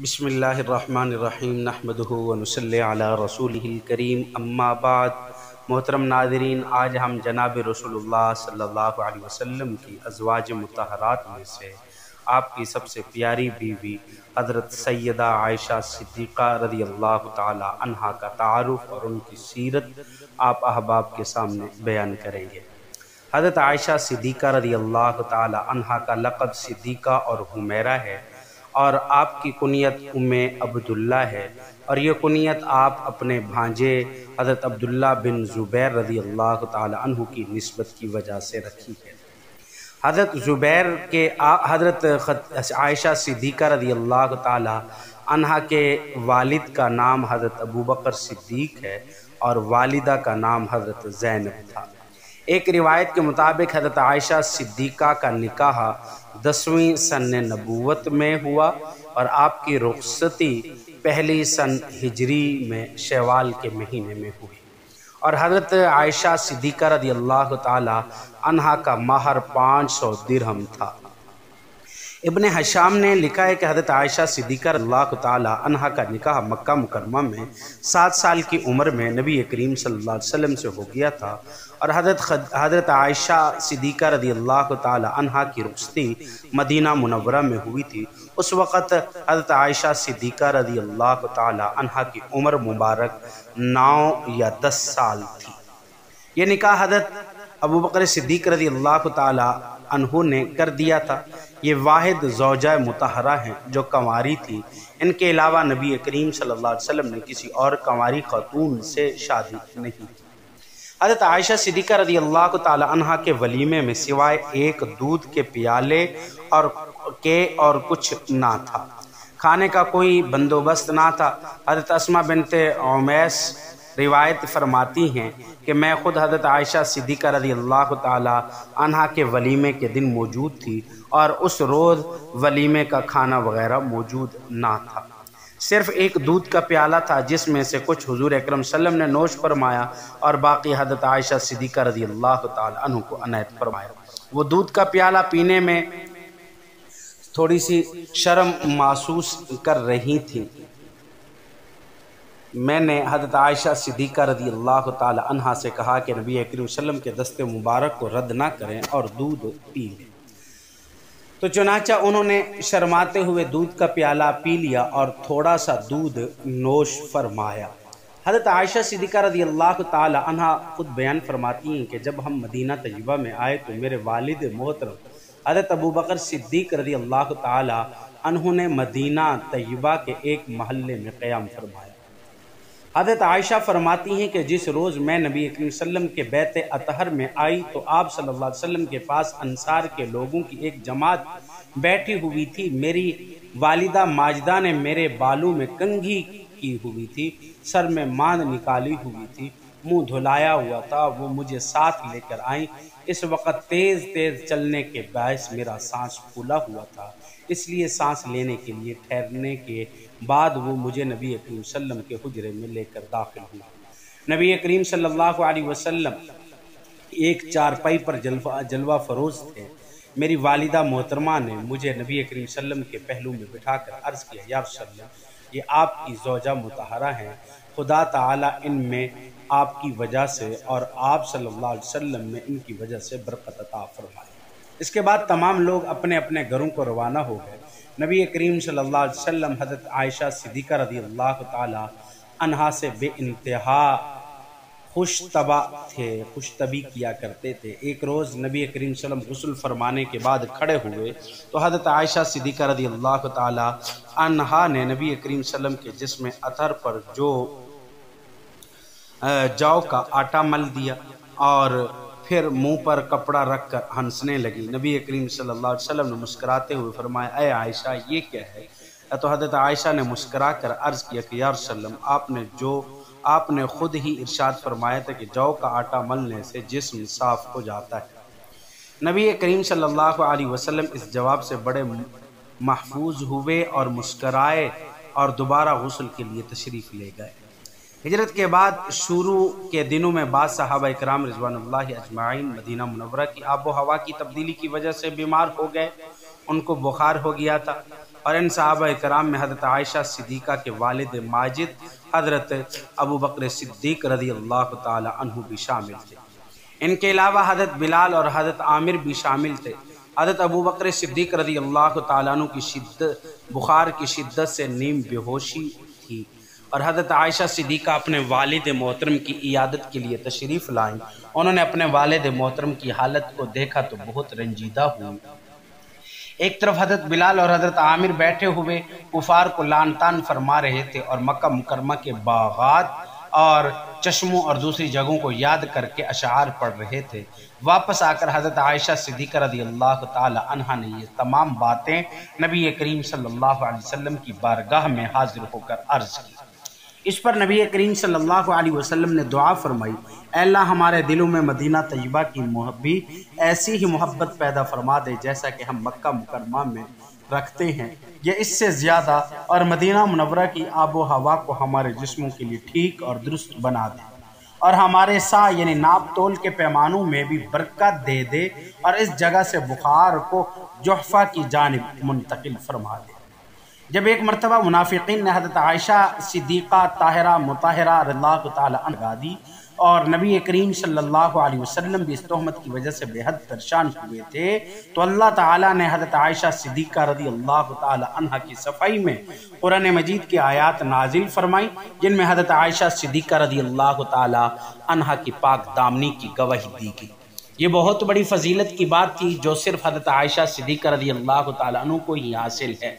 بسم اللہ الرحمن الرحیم نحمدہ ونصلی علی رسولہ الکریم اما بعد۔ محترم ناظرین، آج ہم جناب رسول اللہ صلی اللہ علیہ وسلم کی ازواج مطہرات میں سے آپ کی سب سے پیاری بیوی حضرت سیدہ عائشہ صدیقہ رضی اللہ تعالی عنہا کا تعارف اور ان کی سیرت آپ احباب کے سامنے بیان کریں گے۔ حضرت عائشہ صدیقہ رضی اللہ تعالی عنہا کا لقب صدیقہ اور حمیرہ ہے، اور آپ کی کنیت ام عبداللہ ہے، اور یہ کنیت آپ اپنے بھانجے حضرت عبداللہ بن زبیر رضی اللہ تعالی عنہ کی نسبت کی وجہ سے رکھی ہے۔ حضرت زبیر کے حضرت عائشہ صدیقہ رضی اللہ تعالی عنہ کے والد کا نام حضرت ابوبکر صدیق ہے اور والدہ کا نام حضرت زینب تھا۔ ایک روایت کے مطابق حضرت عائشہ صدیقہ کا نکاح 10ویں سن نبوت میں ہوا اور آپ کی رخصتی پہلی سن ہجری میں شوال کے مہینے میں ہوئی، اور حضرت عائشہ صدیقہ رضی اللہ تعالی عنہا کا مہر 500 درہم تھا۔ ابن حشام نے لکھا ہے کہ حضرت عائشہ صدیقہ رضی اللہ تعالی عنہا کا نکاح مکہ مکرمہ میں 7 سال کی عمر میں نبی کریم صلی اللہ علیہ وسلم سے ہو گیا تھا، اور حضرت عائشہ صدیقہ رضی اللہ تعالی عنہا کی رخصتی مدینہ منورہ میں ہوئی تھی۔ اس وقت حضرت عائشہ صدیقہ رضی اللہ تعالی عنہا کی عمر مبارک 9 یا 10 سال تھی۔ یہ نکاح حضرت ابوبکر صدیق رضی اللہ تعالی عنہ نے کر دیا تھا۔ یہ واحد زوجہ مطہرہ ہیں جو کنواری تھی۔ ان کے علاوہ نبی کریم صلی اللہ علیہ وسلم نے کسی اور کنواری خاتون سے شادی نہیں کی۔ حضرت عائشہ صدیقہ رضی اللہ تعالی عنہا کے ولیمے میں سوائے ایک دودھ کے پیالے اور کچھ نہ تھا، کھانے کا کوئی بندوبست نہ تھا۔ حضرت اسماء بنت عمیس روایت فرماتی ہیں کہ میں خود حضرت عائشہ صدیقہ رضی اللہ تعالی عنہا کے ولیمے کے دن موجود تھی، اور اس روز ولیمے کا کھانا وغیرہ موجود نہ تھا، صرف ایک دودھ کا پیالہ تھا جس میں سے کچھ حضور اکرم صلی اللہ علیہ وسلم نے نوش فرمایا اور باقی حضرت عائشہ صدیقہ رضی اللہ تعالی عنہ کو عنایت فرمایا۔ وہ دودھ کا پیالہ پینے میں تھوڑی سی شرم محسوس کر رہی تھی۔ میں نے حضرت عائشہ صدیقہ رضی اللہ تعالی عنہا سے کہا کہ نبی کریم صلی اللہ علیہ وسلم کے دست مبارک کو رد نہ کریں اور دودھ پی لیں، تو چنانچہ انہوں نے شرماتے ہوئے دودھ کا پیالہ پی لیا اور تھوڑا سا دودھ نوش فرمایا۔ حضرت عائشہ صدیقہ رضی اللہ تعالی عنہا خود بیان فرماتی ہیں کہ جب ہم مدینہ طیبہ میں آئے تو میرے والد محترم حضرت ابوبکر صدیق رضی اللہ تعالی عنہ نے مدینہ طیبہ کے ایک محلے میں قیام فرمایا۔ حضرت عائشہ فرماتی ہیں کہ جس روز میں نبی کریم صلی اللہ علیہ وسلم کے بیت اطہر میں آئی تو آپ صلی اللہ علیہ وسلم کے پاس انصار کے لوگوں کی ایک جماعت بیٹھی ہوئی تھی۔ میری والدہ ماجدہ نے میرے بالوں میں کنگھی کی ہوئی تھی، سر میں ماند نکالی ہوئی تھی، منہ دھلایا ہوا تھا۔ وہ مجھے ساتھ لے کر آئیں۔ اس وقت تیز تیز چلنے کے باعث میرا سانس پھولا ہوا تھا، اس لیے سانس لینے کے لیے ٹھہرنے کے بعد وہ مجھے نبی کریم صلی اللہ علیہ وسلم کے حجرے میں لے کر داخل ہوا۔ نبی کریم صلی اللہ علیہ وسلم ایک چارپائی پر جلوہ فروز تھے۔ میری والدہ محترمہ نے مجھے نبی کریم صلی اللہ علیہ وسلم کے پہلو میں بٹھا کر عرض کیا، یا رسول اللہ، یہ آپ کی زوجہ مطہرہ ہیں، خدا تعالیٰ ان میں آپ کی وجہ سے اور آپ صلی اللہ علیہ وسلم میں ان کی وجہ سے برکت عطا فرمائے۔ اس کے بعد تمام لوگ اپنے اپنے گھروں کو روانہ ہو گئے۔ نبی کریم صلی اللہ علیہ وسلم حضرت عائشہ صدیقہ رضی اللہ تعالی عنہا سے بے انتہا خوش طبع تھے، خوش طبعی کیا کرتے تھے۔ ایک روز نبی کریم صلی اللہ علیہ وسلم غسل فرمانے کے بعد کھڑے ہوئے تو حضرت عائشہ صدیقہ رضی اللہ تعالی عنہا نے نبی کریم صلی اللہ علیہ وسلم کے جسم اطہر پر جو کا آٹا مل دیا اور پھر منہ پر کپڑا رکھ کر ہنسنے لگی۔ نبی کریم صلی اللہ علیہ وسلم نے مسکراتے ہوئے فرمایا، اے عائشہ یہ کیا ہے؟ تو حضرت عائشہ نے مسکرا کر عرض کیا کہ یا رسول اللہ، آپ نے خود ہی ارشاد فرمایا تھا کہ جو کا آٹا ملنے سے جسم صاف ہو جاتا ہے۔ نبی کریم صلی اللہ علیہ وسلم اس جواب سے بڑے محفوظ ہوئے اور مسکرائے اور دوبارہ غسل کے لیے تشریف لے گئے۔ ہجرت کے بعد شروع کے دنوں میں بعض صحابہ کرام رضوان اللہ اجمعین مدینہ منورہ کی آب و ہوا کی تبدیلی کی وجہ سے بیمار ہو گئے، ان کو بخار ہو گیا تھا۔ اور ان صحابہ کرام میں حضرت عائشہ صدیقہ کے والد ماجد حضرت ابو بکر صدیق رضی اللہ تعالی عنہ بھی شامل تھے۔ ان کے علاوہ حضرت بلال اور حضرت عامر بھی شامل تھے۔ حضرت ابو بکر صدیق رضی اللہ تعالیٰ عنہ کی بخار کی شدت سے نیم بے ہوشی تھی، اور حضرت عائشہ صدیقہ اپنے والد محترم کی عیادت کے لیے تشریف لائیں۔ انہوں نے اپنے والد محترم کی حالت کو دیکھا تو بہت رنجیدہ ہوئی۔ ایک طرف حضرت بلال اور حضرت عامر بیٹھے ہوئے کفار کو لعن طعن فرما رہے تھے اور مکہ مکرمہ کے باغات اور چشموں اور دوسری جگہوں کو یاد کر کے اشعار پڑھ رہے تھے۔ واپس آ کر حضرت عائشہ صدیقہ رضی اللہ تعالی عنہا نے یہ تمام باتیں نبی کریم صلی اللہ علیہ وسلم کی بارگاہ میں حاضر ہو کر عرض کی۔ اس پر نبی کریم صلی اللہ علیہ وسلم نے دعا فرمائی، اے اللہ ہمارے دلوں میں مدینہ طیبہ کی بھی ایسی ہی محبت پیدا فرما دے جیسا کہ ہم مکہ مکرمہ میں رکھتے ہیں، یہ اس سے زیادہ، اور مدینہ منورہ کی آب و ہوا کو ہمارے جسموں کے لیے ٹھیک اور درست بنا دے، اور ہمارے سا یعنی ناپ تول کے پیمانوں میں بھی برکت دے دے، اور اس جگہ سے بخار کو جحفہ کی جانب منتقل فرما دے۔ جب ایک مرتبہ منافقین نے حضرت عائشہ صدیقہ طاہرہ مطہرہ رضی اللہ تعالی عنہا دی، اور نبی کریم صلی اللہ علیہ وسلم بھی اس تہمت کی وجہ سے بے حد پریشان ہوئے تھے، تو اللہ تعالیٰ نے حضرت عائشہ صدیقہ رضی اللہ تعالی عنہا کی صفائی میں قرآن مجید کی آیات نازل فرمائی، جن میں حضرت عائشہ صدیقہ رضی اللہ تعالی عنہا کی پاک دامنی کی گواہی دی گئی۔ یہ بہت بڑی فضیلت کی بات تھی جو صرف حضرت عائشہ صدیقہ رضی اللہ تعالی عنہ کو ہی حاصل ہے۔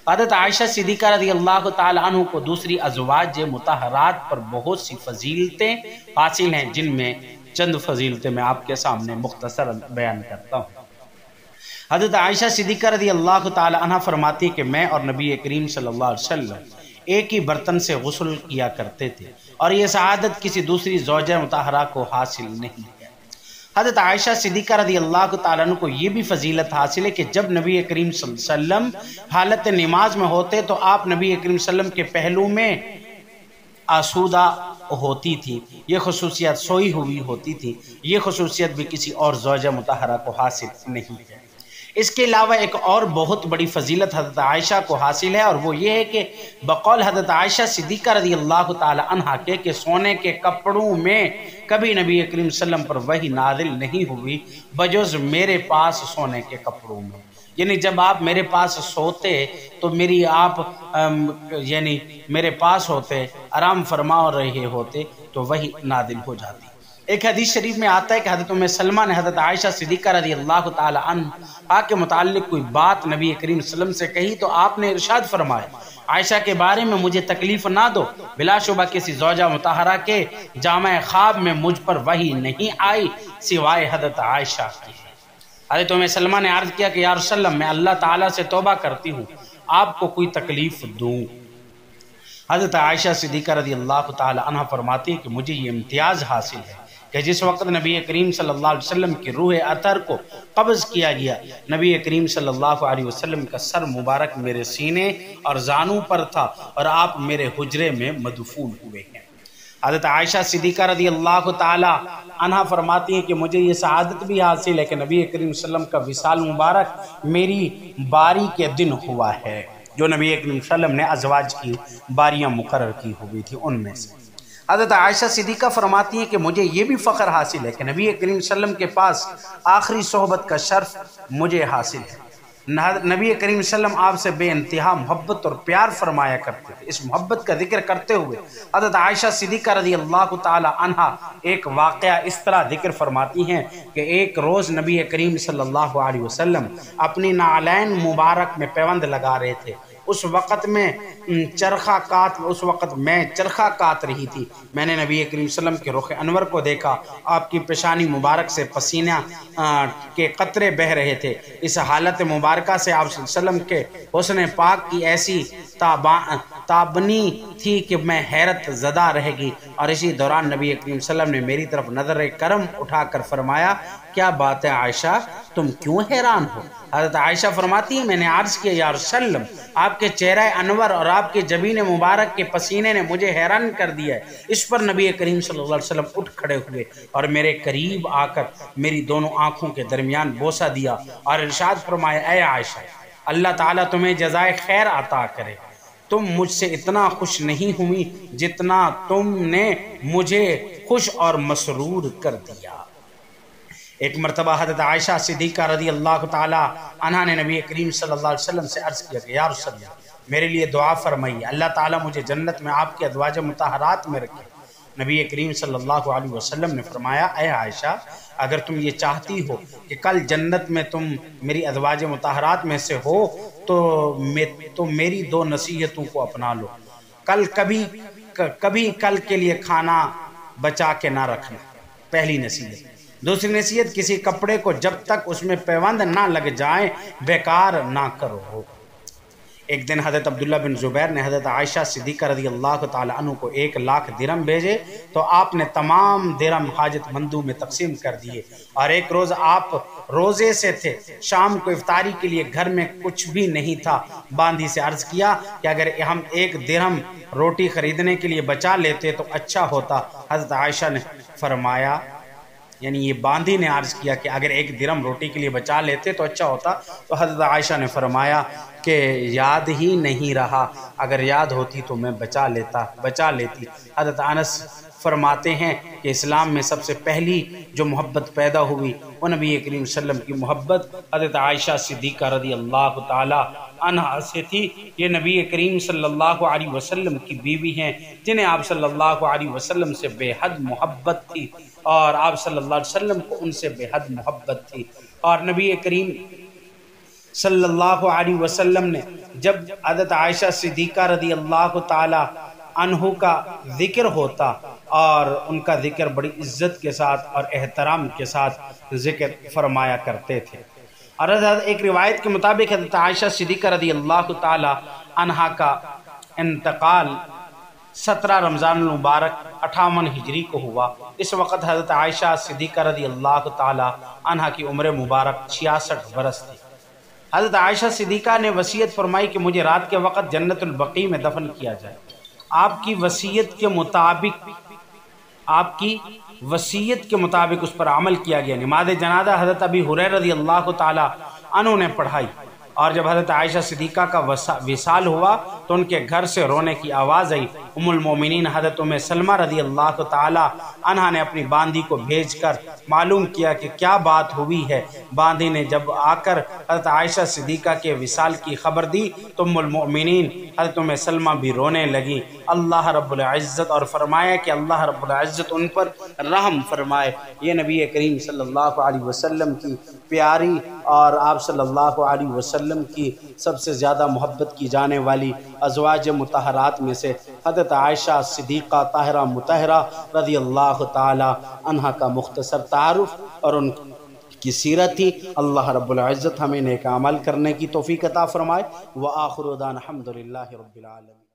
حضرت عائشہ صدیقہ رضی اللہ تعالی عنہ کو دوسری ازواج مطہرات پر بہت سی فضیلتیں حاصل ہیں، جن میں چند فضیلتیں میں آپ کے سامنے مختصر بیان کرتا ہوں۔ حضرت عائشہ صدیقہ رضی اللہ تعالی عنہ فرماتی ہے کہ میں اور نبی کریم صلی اللہ علیہ وسلم ایک ہی برتن سے غسل کیا کرتے تھے، اور یہ سعادت کسی دوسری زوجہ مطہرہ کو حاصل نہیں ہے۔ حضرت عائشہ صدیقہ رضی اللہ تعالیٰ عنہ کو یہ بھی فضیلت حاصل ہے کہ جب نبی کریم صلی اللہ علیہ وسلم حالت نماز میں ہوتے تو آپ نبی کریم صلی اللہ علیہ وسلم کے پہلو میں آسودہ ہوتی تھی، یہ خصوصیت سوئی ہوئی ہوتی تھی، یہ خصوصیت بھی کسی اور زوجہ مطہرہ کو حاصل نہیں ہے۔ اس کے علاوہ ایک اور بہت بڑی فضیلت حضرت عائشہ کو حاصل ہے، اور وہ یہ ہے کہ بقول حضرت عائشہ صدیقہ رضی اللہ تعالی عنہا کے کہ سونے کے کپڑوں میں کبھی نبی کریم صلی اللہ علیہ وسلم پر وحی نازل نہیں ہوئی بجز میرے پاس سونے کے کپڑوں میں، یعنی جب آپ میرے پاس سوتے تو میرے پاس ہوتے، آرام فرما رہے ہوتے تو وحی نازل ہو جاتی۔ ایک حدیث شریف میں آتا ہے کہ حضرت ام سلمہ نے حضرت عائشہ صدیقہ رضی اللہ تعالی عنہا کے متعلق کوئی بات نبی کریم صلی اللہ علیہ وسلم سے کہی تو آپ نے ارشاد فرمایا، عائشہ کے بارے میں مجھے تکلیف نہ دو، بلا شبہ کسی زوجہ مطہرہ کے جامع خواب میں مجھ پر وحی نہیں آئی سوائے حضرت عائشہ کی۔ حضرت ام سلمہ نے عرض کیا کہ یا رسول اللہ، میں اللہ تعالیٰ سے توبہ کرتی ہوں آپ کو کوئی تکلیف دوں۔ حضرت عائشہ صدیقہ رضی اللہ تعالی عنہ فرماتی ہے کہ مجھے یہ امتیاز حاصل ہے کہ جس وقت نبی کریم صلی اللہ علیہ وسلم کی روح اطہر کو قبض کیا گیا، نبی کریم صلی اللہ علیہ وسلم کا سر مبارک میرے سینے اور زانوں پر تھا، اور آپ میرے حجرے میں مدفون ہوئے ہیں۔ حضرت عائشہ صدیقہ رضی اللہ تعالی عنہ فرماتی ہیں کہ مجھے یہ سعادت بھی حاصل ہے کہ نبی کریم صلی اللہ علیہ وسلم کا وصال مبارک میری باری کے دن ہوا ہے، جو نبی کریم صلی اللہ علیہ وسلم نے ازواج کی باریاں مقرر کی ہوئی تھی ان میں سے۔ حضرت عائشہ صدیقہ فرماتی ہیں کہ مجھے یہ بھی فخر حاصل ہے کہ نبی کریم صلی اللہ علیہ وسلم کے پاس آخری صحبت کا شرف مجھے حاصل ہے۔ نبی کریم صلی اللہ علیہ وسلم آپ سے بے انتہا محبت اور پیار فرمایا کرتے تھے۔ اس محبت کا ذکر کرتے ہوئے حضرت عائشہ صدیقہ رضی اللہ تعالی عنہا ایک واقعہ اس طرح ذکر فرماتی ہیں کہ ایک روز نبی کریم صلی اللہ علیہ وسلم اپنی نعلین مبارک میں پیوند لگا رہے تھے، اس وقت میں چرخہ کات رہی تھی۔ میں نے نبی کریم صلی اللہ علیہ وسلم کے رخ انور کو دیکھا، آپ کی پیشانی مبارک سے پسینہ کے قطرے بہہ رہے تھے۔ اس حالت مبارکہ سے آپ صلی اللہ علیہ وسلم کے حسن پاک کی ایسی تابنی تھی کہ میں حیرت زدہ رہ گئی، اور اسی دوران نبی کریم صلی اللہ علیہ وسلم نے میری طرف نظر کرم اٹھا کر فرمایا، کیا بات ہے عائشہ، تم کیوں حیران ہو؟ حضرت عائشہ فرماتی ہے میں نے عرض کیا یا رسول اللہ، آپ کے چہرہ انور اور آپ کے جبین مبارک کے پسینے نے مجھے حیران کر دیا ہے۔ اس پر نبی کریم صلی اللہ علیہ وسلم اٹھ کھڑے ہوئے اور میرے قریب آ کر میری دونوں آنکھوں کے درمیان بوسہ دیا اور ارشاد فرمایا، اے عائشہ، اللہ تعالیٰ تمہیں جزائے خیر عطا کرے، تم مجھ سے اتنا خوش نہیں ہوئی جتنا تم نے مجھے خوش اور مسرور کر دیا۔ ایک مرتبہ حضرت عائشہ صدیقہ رضی اللہ تعالی عنہ نے نبی کریم صلی اللہ علیہ وسلم سے عرض کیا کہ یا رسول اللہ میرے لیے دعا فرمائیے، اللہ تعالیٰ مجھے جنت میں آپ کی ازواج مطہرات میں رکھے۔ نبی کریم صلی اللہ علیہ وسلم نے فرمایا اے عائشہ اگر تم یہ چاہتی ہو کہ کل جنت میں تم میری ازواج مطہرات میں سے ہو تو میری دو نصیحتوں کو اپنا لو۔ کبھی کل کے لیے کھانا بچا کے نہ رکھنا، پہلی نصیحت۔ دوسری نصیحت، کسی کپڑے کو جب تک اس میں پیوند نہ لگ جائیں بیکار نہ کرو۔ ایک دن حضرت عبداللہ بن زبیر نے حضرت عائشہ صدیقہ رضی اللہ تعالی عنہ کو 1,00,000 درہم بھیجے تو آپ نے تمام درہم حاجت مندوں میں تقسیم کر دیے، اور ایک روز آپ روزے سے تھے، شام کو افطاری کے لیے گھر میں کچھ بھی نہیں تھا۔ باندھی سے عرض کیا کہ اگر ہم 1 درہم روٹی خریدنے کے لیے بچا لیتے تو اچھا ہوتا۔ حضرت عائشہ نے فرمایا، یعنی یہ باندھی نے عرض کیا کہ اگر 1 درہم روٹی کے لیے بچا لیتے تو اچھا ہوتا، تو حضرت عائشہ نے فرمایا کہ یاد ہی نہیں رہا، اگر یاد ہوتی تو میں بچا لیتی۔ حضرت انس فرماتے ہیں کہ اسلام میں سب سے پہلی جو محبت پیدا ہوئی وہ نبی کریم صلی اللہ علیہ وسلم کی محبت حضرت عائشہ صدیقہ رضی اللہ تعالی عنہا سے تھی۔ یہ نبی کریم صلی اللہ علیہ وسلم کی بیوی ہیں جنہیں آپ صلی اللہ علیہ وسلم سے بے حد محبت تھی، اور آپ صلی اللہ علیہ وسلم کو ان سے بے حد محبت تھی۔ اور نبی کریم صلی اللہ علیہ وسلم نے جب حضرت عائشہ صدیقہ رضی اللہ تعالی عنہ کا ذکر ہوتا اور ان کا ذکر بڑی عزت کے ساتھ اور احترام کے ساتھ ذکر فرمایا کرتے تھے۔ اور ایک روایت کے مطابق حضرت عائشہ صدیقہ رضی اللہ تعالی عنہ کا انتقال 17 رمضان المبارک 58 ہجری کو ہوا۔ اس وقت حضرت عائشہ صدیقہ رضی اللہ تعالی عنہ کی عمر مبارک 66 برس تھی۔ حضرت عائشہ صدیقہ نے وصیت فرمائی کہ مجھے رات کے وقت جنت البقیع میں دفن کیا جائے۔ آپ کی وصیت کے مطابق اس پر عمل کیا گیا۔ نماز جنازہ حضرت ابی ہریرہ رضی اللہ تعالی عنہ نے پڑھائی، اور جب حضرت عائشہ صدیقہ کا وصال ہوا تو ان کے گھر سے رونے کی آواز آئی۔ ام المومنین حضرت ام سلمہ رضی اللہ تعالی عنہا نے اپنی باندھی کو بھیج کر معلوم کیا کہ کیا بات ہوئی ہے۔ باندھی نے جب آ کر حضرت عائشہ صدیقہ کے وصال کی خبر دی تو ام المؤمنین حضرت ام سلمہ بھی رونے لگی اللہ رب العزت، اور فرمایا کہ اللہ رب العزت ان پر رحم فرمائے۔ یہ نبی کریم صلی اللہ علیہ وسلم کی پیاری اور آپ صلی اللہ علیہ وسلم کی سب سے زیادہ محبت کی جانے والی ازواج مطہرات میں سے حضرت عائشہ صدیقہ طاہرہ مطہرہ رضی اللہ تعالی عنہا کا مختصر تعارف اور ان کی سیرت تھی۔ اللہ رب العزت ہمیں نیک عمل کرنے کی توفیق عطا فرمائے۔ وآخر دعوانا الحمدللہ رب العالمین۔